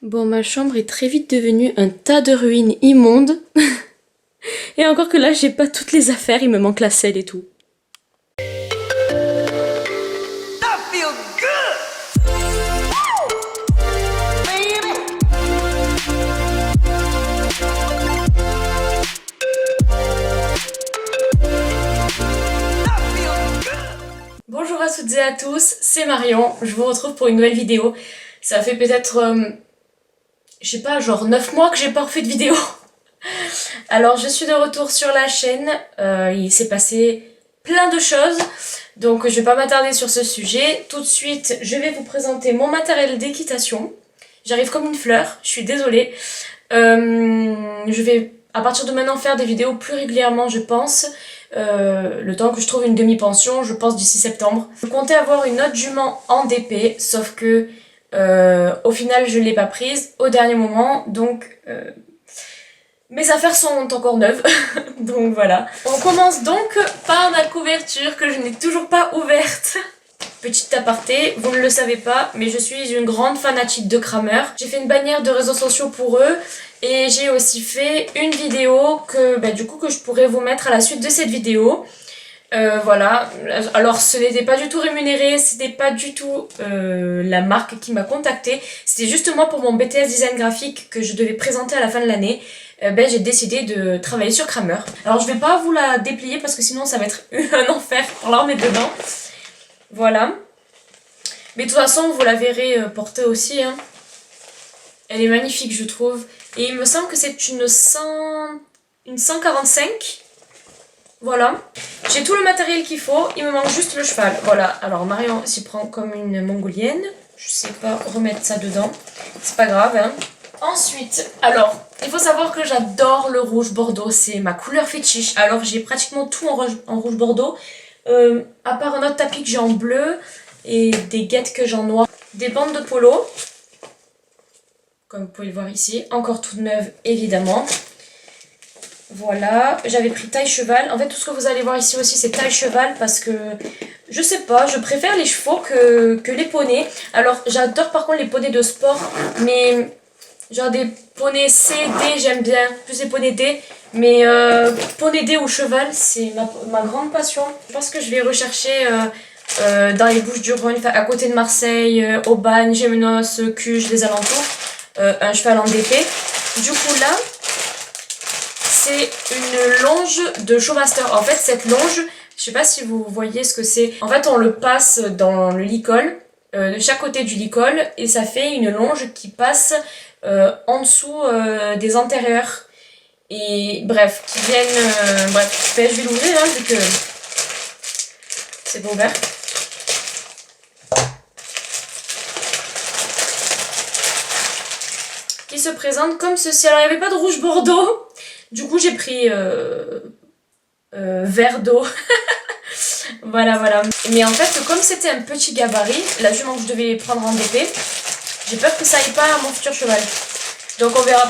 Bon, ma chambre est très vite devenue un tas de ruines immondes. Et encore que là, j'ai pas toutes les affaires, il me manque la selle et tout. Bonjour à toutes et à tous, c'est Marion, je vous retrouve pour une nouvelle vidéo. Ça fait peut-être, je sais pas, genre 9 mois que j'ai pas refait de vidéo. Alors je suis de retour sur la chaîne, il s'est passé plein de choses, donc je vais pas m'attarder sur ce sujet. Tout de suite, je vais vous présenter mon matériel d'équitation. J'arrive comme une fleur, je suis désolée. Je vais à partir de maintenant faire des vidéos plus régulièrement, je pense. Le temps que je trouve une demi-pension, je pense d'ici septembre. Je comptais avoir une autre jument en DP, sauf que au final je l'ai pas prise au dernier moment, donc mes affaires sont encore neuves, donc voilà. On commence donc par la couverture que je n'ai toujours pas ouverte. Petite aparté, vous ne le savez pas, mais je suis une grande fanatique de Kramer. J'ai fait une bannière de réseaux sociaux pour eux et j'ai aussi fait une vidéo que que je pourrais vous mettre à la suite de cette vidéo. Voilà, alors ce n'était pas du tout rémunéré, c'était pas du tout la marque qui m'a contacté, c'était justement pour mon BTS design graphique que je devais présenter à la fin de l'année. J'ai décidé de travailler sur Kramer. Alors je vais pas vous la déplier parce que sinon ça va être un enfer pour la remettre dedans. Voilà. Mais de toute façon, vous la verrez portée aussi. Hein. Elle est magnifique, je trouve. Et il me semble que c'est une 145. Voilà. J'ai tout le matériel qu'il faut. Il me manque juste le cheval. Voilà. Alors, Marion s'y prend comme une mongolienne. Je sais pas remettre ça dedans. C'est pas grave, hein. Ensuite, alors, il faut savoir que j'adore le rouge bordeaux. C'est ma couleur fétiche. Alors, j'ai pratiquement tout en rouge bordeaux. À part un autre tapis que j'ai en bleu et des guettes que j'ai en noir. Des bandes de polo, comme vous pouvez le voir ici, encore toutes neuves évidemment. Voilà, j'avais pris taille cheval. En fait, tout ce que vous allez voir ici aussi, c'est taille cheval parce que, je sais pas, je préfère les chevaux que les poneys. Alors, j'adore par contre les poneys de sport, mais genre des poneys C, D, j'aime bien, plus les poneys D. Mais poney D ou cheval, c'est ma grande passion. Je pense que je vais rechercher dans les Bouches-du-Rhône, à côté de Marseille, Aubagne, Gémenos, Cuges, les alentours, un cheval en DP. Du coup là, c'est une longe de Showmaster. En fait, cette longe, je sais pas si vous voyez ce que c'est. En fait, on le passe dans le licol, de chaque côté du licol, et ça fait une longe qui passe en dessous des antérieurs. Et bref, qui viennent... bref, je vais l'ouvrir hein, vu que c'est pas ouvert. Qui se présente comme ceci. Alors il n'y avait pas de rouge bordeaux. Du coup j'ai pris vert d'eau. Voilà. Mais en fait, comme c'était un petit gabarit, la jument que je devais prendre en DP, j'ai peur que ça aille pas à mon futur cheval. Donc on verra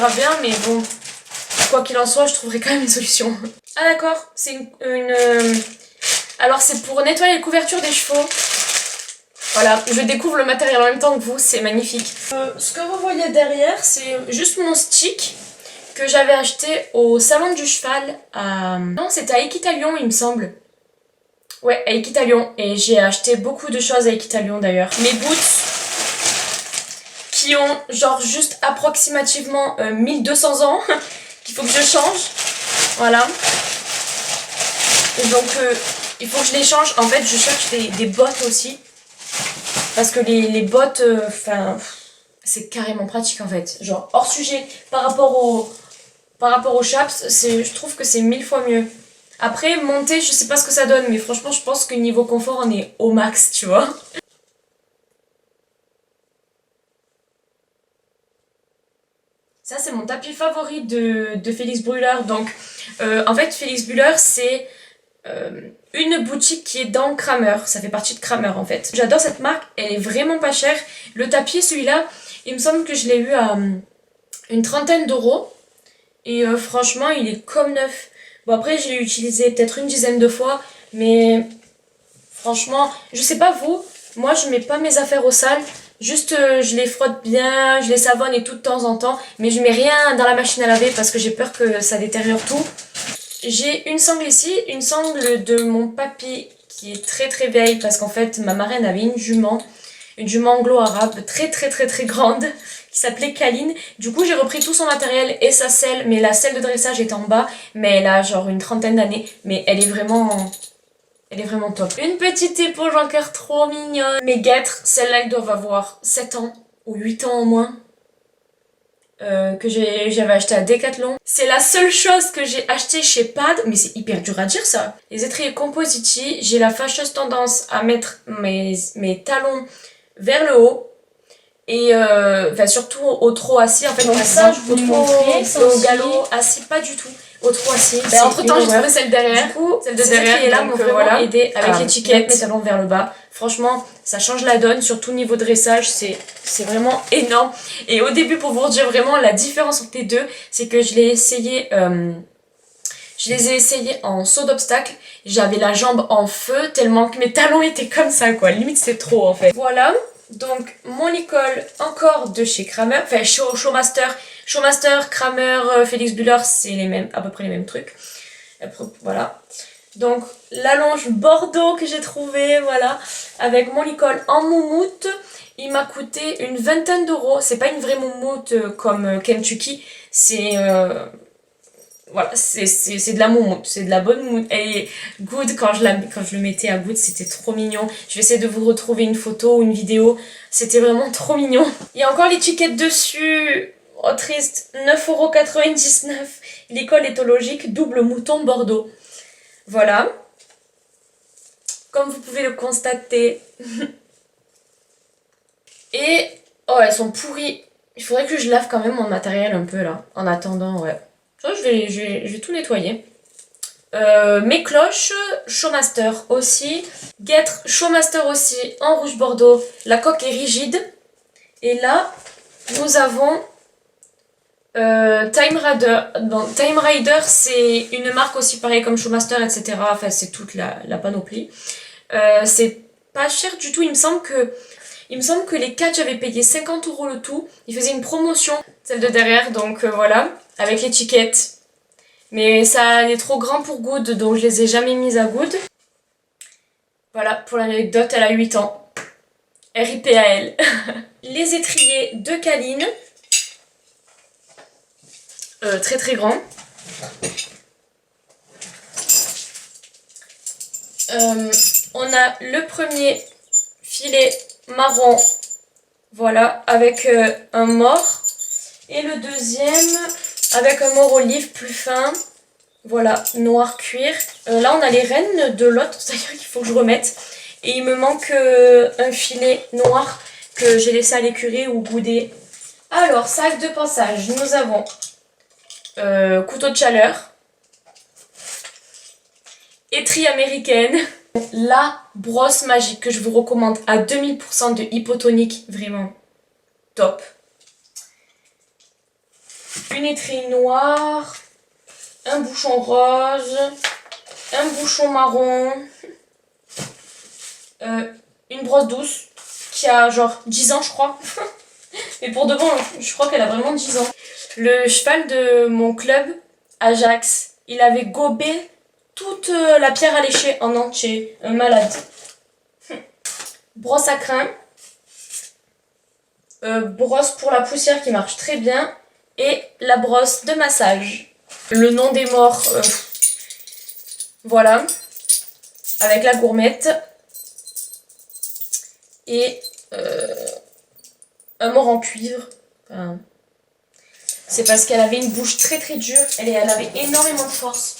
bien, mais bon... Quoi qu'il en soit, je trouverai quand même une solution. Ah d'accord, c'est alors c'est pour nettoyer les couvertures des chevaux. Voilà, je découvre le matériel en même temps que vous, c'est magnifique. Ce que vous voyez derrière, c'est juste mon stick que j'avais acheté au salon du cheval à... Non, c'était à Équitalion, il me semble. Ouais, à Équitalion. Et j'ai acheté beaucoup de choses à Équitalion d'ailleurs. Mes boots qui ont genre juste approximativement 1200 ans. Qu'il faut que je change, voilà. Et donc il faut que je les change. En fait, je cherche des bottes aussi, parce que les bottes, c'est carrément pratique en fait. Genre hors sujet par rapport au chaps, je trouve que c'est 1000 fois mieux. Après monter, je sais pas ce que ça donne, mais franchement, je pense que niveau confort, on est au max, tu vois. Ça, c'est mon tapis favori de Félix Brûleur. Donc, en fait, Félix Brûleur, c'est une boutique qui est dans Kramer. Ça fait partie de Kramer, en fait. J'adore cette marque. Elle est vraiment pas chère. Le tapis, celui-là, il me semble que je l'ai eu à une trentaine d'euros. Et franchement, il est comme neuf. Bon, après, je l'ai utilisé peut-être une dizaine de fois. Mais franchement, je sais pas vous, moi, je mets pas mes affaires au sale. Juste je les frotte bien, je les savonne et tout de temps en temps, mais je mets rien dans la machine à laver parce que j'ai peur que ça détériore tout. J'ai une sangle ici, une sangle de mon papy qui est très très vieille parce qu'en fait ma marraine avait une jument anglo-arabe très grande qui s'appelait Kaline. Du coup j'ai repris tout son matériel et sa selle, mais la selle de dressage est en bas, mais elle a genre une trentaine d'années, mais elle est vraiment top. Une petite éponge en cœur trop mignonne. Mes guêtres, celles-là elles doivent avoir 7 ans ou 8 ans au moins. Que j'avais acheté à Decathlon. C'est la seule chose que j'ai acheté chez Pad, mais c'est hyper dur à dire ça. Les étriers Compositi, j'ai la fâcheuse tendance à mettre mes talons vers le haut. Et enfin, surtout au trot assis, en fait, donc ça, je vous montrer au galop assis, pas du tout. Au trot assis. Entre temps, j'ai trouvé celle derrière. Du coup, celle de derrière là m'a vraiment aidé avec l'étiquette, mes talons vers le bas. Franchement, ça change la donne, surtout niveau dressage, c'est vraiment énorme. Et au début, pour vous dire vraiment la différence entre les deux, c'est que je les ai essayés en saut d'obstacle. J'avais la jambe en feu tellement que mes talons étaient comme ça, quoi. Limite, c'est trop en fait. Voilà. Donc, mon licol encore de chez Kramer, enfin Showmaster, Kramer, Felix Buller, c'est à peu près les mêmes trucs. Après, voilà. Donc, la longe Bordeaux que j'ai trouvée, voilà, avec mon licol en moumoute. Il m'a coûté une vingtaine d'euros. C'est pas une vraie moumoute comme Kentucky, c'est voilà, c'est de la moumoute, c'est de la bonne moumoute. Elle est good quand je le mettais à good, c'était trop mignon. Je vais essayer de vous retrouver une photo ou une vidéo, c'était vraiment trop mignon. Il y a encore l'étiquette dessus, oh triste, 9,99€. L'école éthologique double mouton Bordeaux. Voilà. Comme vous pouvez le constater. Et, oh elles sont pourries. Il faudrait que je lave quand même mon matériel un peu là, en attendant, ouais. Je vais tout nettoyer. Mes cloches, Showmaster aussi. Guêtre, Showmaster aussi, en rouge bordeaux. La coque est rigide. Et là, nous avons Time Raider. Donc, Time Raider, c'est une marque aussi pareille comme Showmaster, etc. Enfin, c'est toute la panoplie. C'est pas cher du tout. Il me semble que les 4, j'avais payé 50€ le tout. Ils faisaient une promotion, celle de derrière, donc voilà, avec l'étiquette. Mais ça est trop grand pour Good, donc je les ai jamais mises à Good. Voilà, pour l'anecdote, elle a 8 ans. RIP à elle. Les étriers de Kaline. Très grand. On a le premier filet marron, voilà, avec un mort. Et le deuxième avec un mort olive plus fin, voilà, noir cuir. Là on a les rênes de l'autre, d'ailleurs qu'il faut que je remette. Et il me manque un filet noir que j'ai laissé à l'écurie ou goudé. Alors, sac de passage, nous avons couteau de chaleur, étrie américaine, la brosse magique que je vous recommande à 2000% de hypotonique, vraiment top. Une étrie noire, un bouchon rose, un bouchon marron, une brosse douce qui a genre 10 ans je crois. Mais pour de bon, je crois qu'elle a vraiment 10 ans. Le cheval de mon club, Ajax, il avait gobé toute la pierre à lécher en entier. Un malade. Brosse à crin. Brosse pour la poussière qui marche très bien. Et la brosse de massage. Le nom des morts. Voilà. Avec la gourmette. Et un mort en cuivre. Enfin, c'est parce qu'elle avait une bouche très dure. Elle avait énormément de force.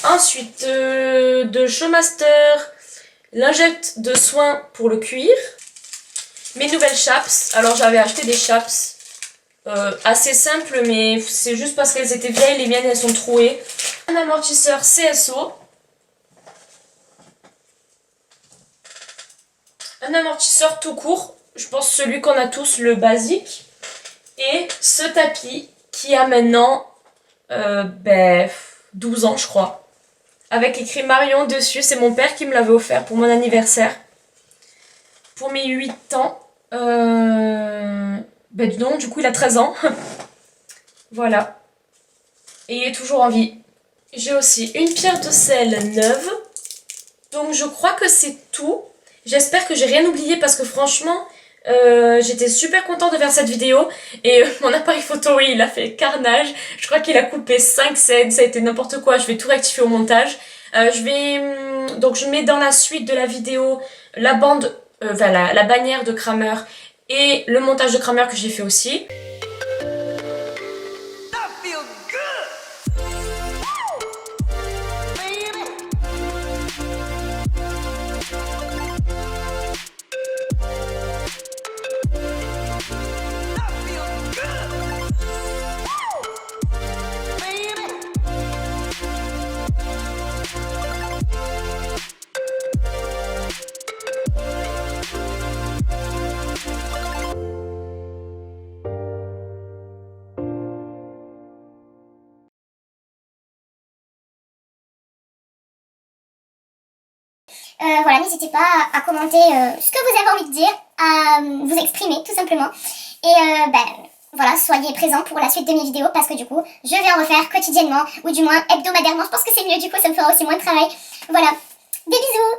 Ensuite, de Showmaster, lingette de soin pour le cuir. Mes nouvelles chaps. Alors j'avais acheté des chaps assez simples, mais c'est juste parce qu'elles étaient vieilles. Les miennes, elles sont trouées. Un amortisseur CSO. Un amortisseur tout court. Je pense celui qu'on a tous, le basique. Et ce tapis qui a maintenant 12 ans, je crois. Avec écrit Marion dessus. C'est mon père qui me l'avait offert pour mon anniversaire. pour mes 8 ans. Ben non, du coup il a 13 ans. Voilà. Et il est toujours en vie. J'ai aussi une pierre de sel neuve. Donc je crois que c'est tout. J'espère que j'ai rien oublié parce que franchement, j'étais super contente de faire cette vidéo. Et mon appareil photo, oui, il a fait carnage. Je crois qu'il a coupé 5 scènes, ça a été n'importe quoi. Je vais tout rectifier au montage. Donc je mets dans la suite de la vidéo la bande, enfin la bannière de Kramer et le montage de Kramer que j'ai fait aussi. Voilà, n'hésitez pas à commenter ce que vous avez envie de dire, à vous exprimer tout simplement. Et voilà, soyez présents pour la suite de mes vidéos parce que du coup, je vais en refaire quotidiennement ou du moins hebdomadairement. Je pense que c'est mieux, du coup ça me fera aussi moins de travail. Voilà, des bisous!